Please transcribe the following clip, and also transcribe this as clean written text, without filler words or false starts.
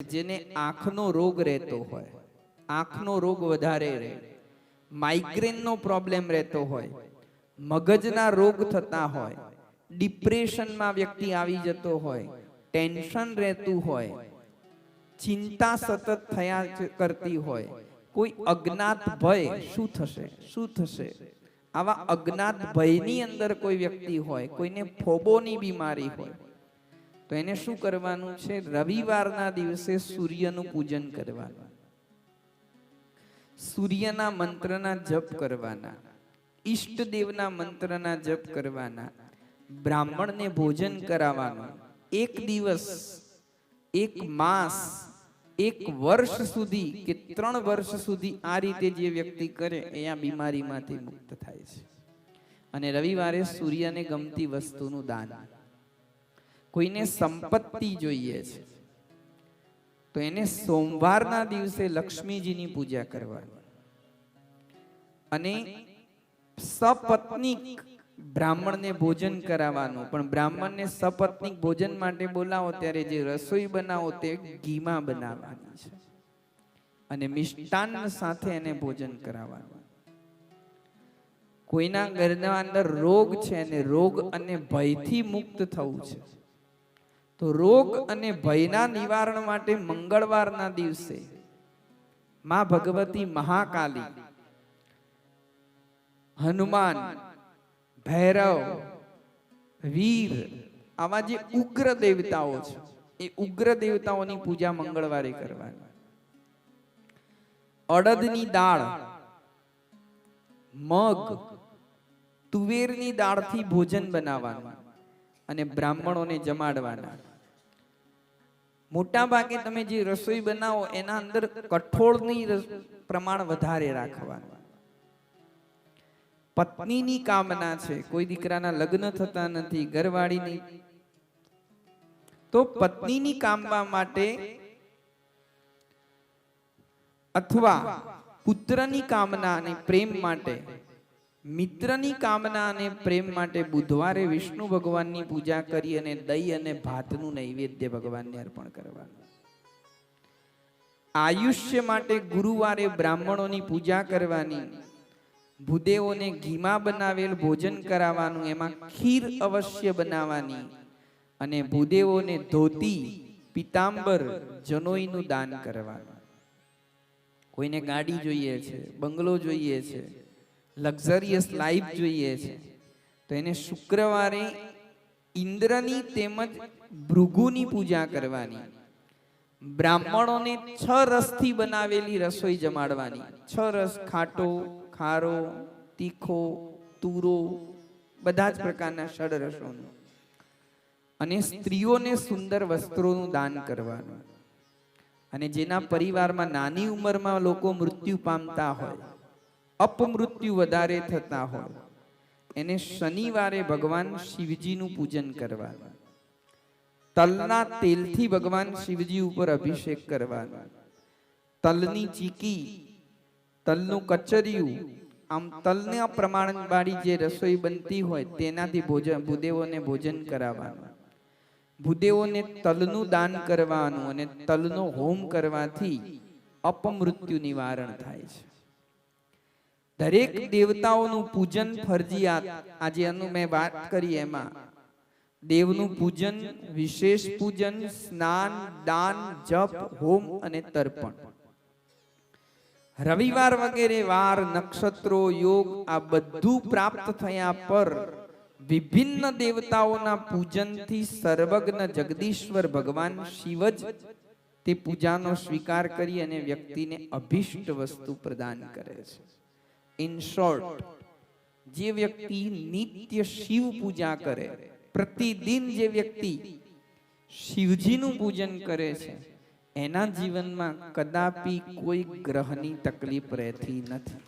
જેને આંખનો રોગ રહેતો હોય, આંખનો રોગ વધારે રહે, માઇગ્રેનનો પ્રોબ્લેમ રહેતો હોય, મગજના રોગ થતા હોય, ડિપ્રેશનમાં વ્યક્તિ આવી જતો હોય, ટેન્શન રહેતું હોય, ચિંતા સતત થયા કરતી હોય, કોઈ અજ્ઞાત ભય શું થશે શું થશે, આવા અજ્ઞાત ભયની અંદર કોઈ વ્યક્તિ હોય, કોઈને ફોબોની બીમારી હોય, તો એને શું કરવાનું છે? રવિવારના દિવસે સૂર્યનું પૂજન કરવાનું, સૂર્યના મંત્રના જપ કરવાના, ઈષ્ટદેવના મંત્રના જપ કરવાના, બ્રાહ્મણને ભોજન કરાવવાનું. એક દિવસ, એક માસ, એક વર્ષ સુધી કે 3 વર્ષ સુધી આ રીતે જે વ્યક્તિ કરે એ આ બીમારીમાંથી મુક્ત થાય છે. અને રવિવારે સૂર્યને ગમતી વસ્તુનું દાન. કોઈને સંપત્તિ જોઈએ છે તો એને સોમવારના દિવસે લક્ષ્મીજીની પૂજા કરવાની અને સપત્નીક બ્રાહ્મણને ભોજન કરાવવાનું. પણ બ્રાહ્મણને સપત્નીક ભોજન માટે બોલાવો ત્યારે જે રસોઈ બનાવો તે ઘીમાં બનાવવાની છે અને મિષ્ટાન સાથે એને ભોજન કરાવવાનું. કોઈના ઘરના અંદર રોગ છે અને રોગ અને ભયથી મુક્ત થવું છે, તો રોગ અને ભયના નિવારણ માટે મંગળવારના દિવસે માં ભગવતી મહાકાલી, હનુમાન, ભૈરવ, વીર, આવા જે ઉગ્ર દેવતાઓ છે એ ઉગ્ર દેવતાઓની પૂજા મંગળવારે કરવાની. અડદની દાળ, મગ, તુવેરની દાળથી ભોજન બનાવવાનું અને બ્રાહ્મણોને જમાડવાના. મોટા ભાગે તમે જે રસોઈ બનાવો એના અંદર કઠોળની પ્રમાણ વધારે રાખવાનું. પત્નીની કામના છે, કોઈ દીકરાના લગ્ન થતા નથી, ઘરવાળીની, તો પત્નીની કામના માટે અથવા પુત્રની કામના અને પ્રેમ માટે, મિત્રની કામના અને પ્રેમ માટે બુધવારે વિષ્ણુ ભગવાનની પૂજા કરી અને દહીં અને ભાતનું નૈવેદ્ય ભગવાનને અર્પણ કરવાનું. આયુષ્ય માટે ગુરુવારે બ્રાહ્મણોની પૂજા કરવાની, ભૂદેવોને ઘીમાં બનાવેલ ભોજન કરાવવાનું, એમાં ખીર અવશ્ય બનાવવાની અને ભૂદેવોને ધોતી, પિતાંબર, જનોઈનું દાન કરવાનું. કોઈને ગાડી જોઈએ છે, બંગલો જોઈએ છે, લક્ઝરિયસ લાઈફ જોઈએ છે, તો એને શુક્રવારે ઇન્દ્રની તેમજ ભૃગુની પૂજા કરવાની. બ્રાહ્મણોને 6 રસથી બનાવેલી રસોઈ જમાડવાની. 6 રસ, ખાટો, ખારો, તીખો, તુરો, બધા જ પ્રકારના 6 રસોનું. અને સ્ત્રીઓને સુંદર વસ્ત્રોનું દાન કરવાનું. અને જેના પરિવારમાં નાની ઉંમરમાં લોકો મૃત્યુ પામતા હોય, અપમૃત્યુ વધારે થતા હોય, એને શનિવારે ભગવાન શિવજીનું પૂજન કરવાનું. તલના તેલથી ભગવાન શિવજી ઉપર અભિષેક કરવાનો. તલની ચીકી, તલનું કચરિયું, આમ તલના પ્રમાણવાળી જે રસોઈ બનતી હોય તેનાથી ભૂદેવોને ભોજન કરાવવાનું. ભૂદેવોને તલનું દાન કરવાનું અને તલનો હોમ કરવાથી અપમૃત્યુ નિવારણ થાય છે. દરેક દેવતાઓનું પૂજન ફરજિયાત. આજે એનું મેં વાત કરી એમાં દેવનું પૂજન, વિશેષ પૂજન, સ્નાન, દાન, જપ, હોમ અને તર્પણ. રવિવાર વગેરે વાર, નક્ષત્રો, યોગ આ બધું પ્રાપ્ત થયા પર વિભિન્ન દેવતાઓના પૂજનથી સર્વજ્ઞ જગદીશ્વર ભગવાન શિવ જ તે પૂજાનો સ્વીકાર કરી અને વ્યક્તિને અભિષ્ટ વસ્તુ પ્રદાન કરે છે. ઇન શોર્ટ, જે વ્યક્તિ નિત્ય શિવ પૂજા કરે, પ્રતિદિન જે વ્યક્તિ શિવજીનું પૂજન કરે છે, એના જીવનમાં કદાપી કોઈ ગ્રહની તકલીફ રહેતી નથી.